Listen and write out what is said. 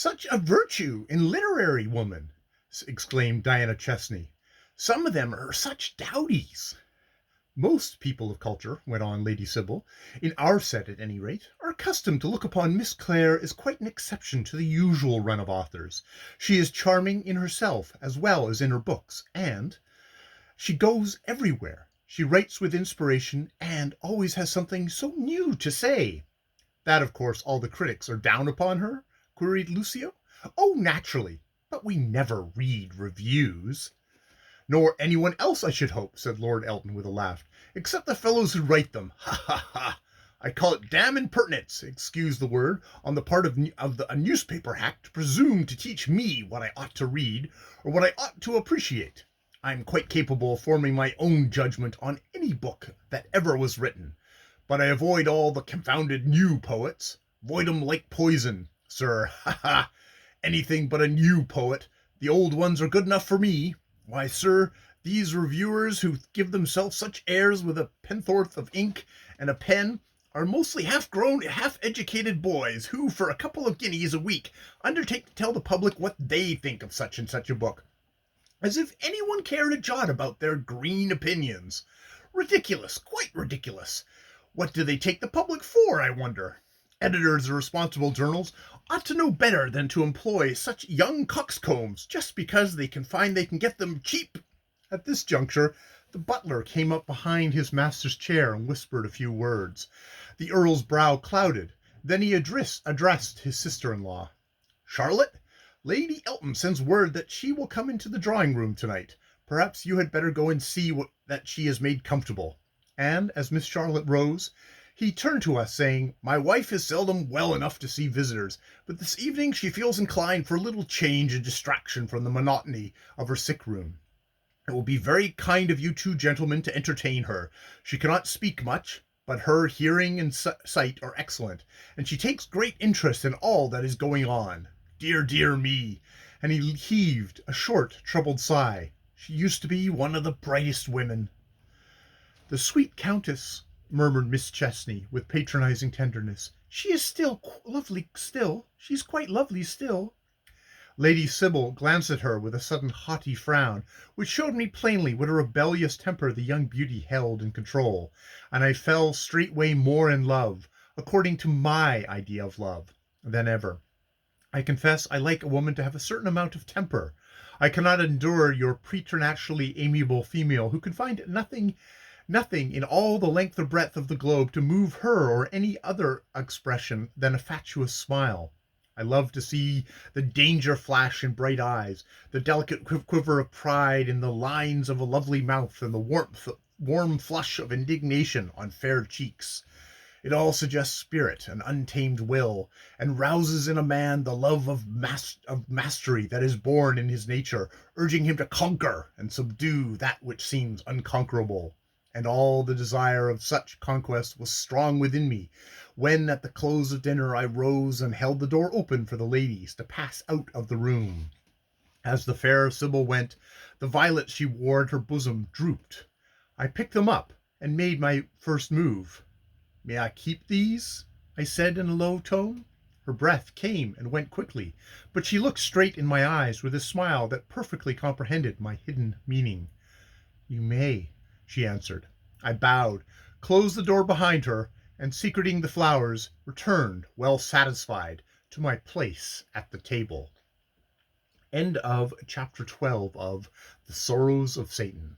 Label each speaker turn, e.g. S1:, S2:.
S1: "Such a virtue in literary woman!" exclaimed Diana Chesney. "Some of them are such dowdies." "Most people of culture," went on Lady Sybil, "in our set at any rate, are accustomed to look upon Miss Clare as quite an exception to the usual run of authors. She is charming in herself as well as in her books, and she goes everywhere. She writes with inspiration, and always has something so new to say." "That, of course, all the critics are down upon her?" queried Lucio. "Oh, naturally, but we never read reviews." "Nor anyone else, I should hope," said Lord Elton with a laugh, "except the fellows who write them. Ha, ha, ha! I call it damn impertinence, excuse the word, on the part of a newspaper hack to presume to teach me what I ought to read, or what I ought to appreciate. I'm quite capable of forming my own judgment on any book that ever was written, but I avoid all the confounded new poets. Avoid 'em like poison, sir. Ha, ha! Anything but a new poet. The old ones are good enough for me. Why, sir, these reviewers who give themselves such airs with a pen'orth of ink and a pen are mostly half-grown, half-educated boys who, for a couple of guineas a week, undertake to tell the public what they think of such and such a book. As if anyone cared a jot about their green opinions. Ridiculous, quite ridiculous. What do they take the public for, I wonder? Editors of responsible journals ought to know better than to employ such young coxcombs just because they can get them cheap." At this juncture the butler came up behind his master's chair and whispered a few words. The Earl's brow clouded. Then he addressed his sister-in-law. "Charlotte, Lady Elton sends word that she will come into the drawing-room tonight. Perhaps you had better go and see that she is made comfortable." And as Miss Charlotte rose, he turned to us, saying, "My wife is seldom well enough to see visitors, but this evening she feels inclined for a little change and distraction from the monotony of her sick-room. It will be very kind of you two gentlemen to entertain her. She cannot speak much, but her hearing and sight are excellent, and she takes great interest in all that is going on. Dear, dear me!" And he heaved a short, troubled sigh. "She used to be one of the brightest women." "The sweet Countess," murmured Miss Chesney, with patronizing tenderness. "She is lovely still. She's quite lovely still." Lady Sybil glanced at her with a sudden haughty frown, which showed me plainly what a rebellious temper the young beauty held in control, and I fell straightway more in love, according to my idea of love, than ever. I confess I like a woman to have a certain amount of temper. I cannot endure your preternaturally amiable female who can find nothing in all the length or breadth of the globe to move her or any other expression than a fatuous smile. I love to see the danger flash in bright eyes, the delicate quiver of pride in the lines of a lovely mouth, and the warm flush of indignation on fair cheeks. It all suggests spirit and untamed will, and rouses in a man the love of mastery that is born in his nature, urging him to conquer and subdue that which seems unconquerable. And all the desire of such conquest was strong within me, when at the close of dinner I rose and held the door open for the ladies to pass out of the room. As the fair Sybil went, the violets she wore at her bosom drooped. I picked them up and made my first move. "May I keep these?" I said in a low tone. Her breath came and went quickly, but she looked straight in my eyes with a smile that perfectly comprehended my hidden meaning. "You may," she answered. I bowed, closed the door behind her, and secreting the flowers, returned, well satisfied, to my place at the table. End of chapter 12 of The Srrws of Satan.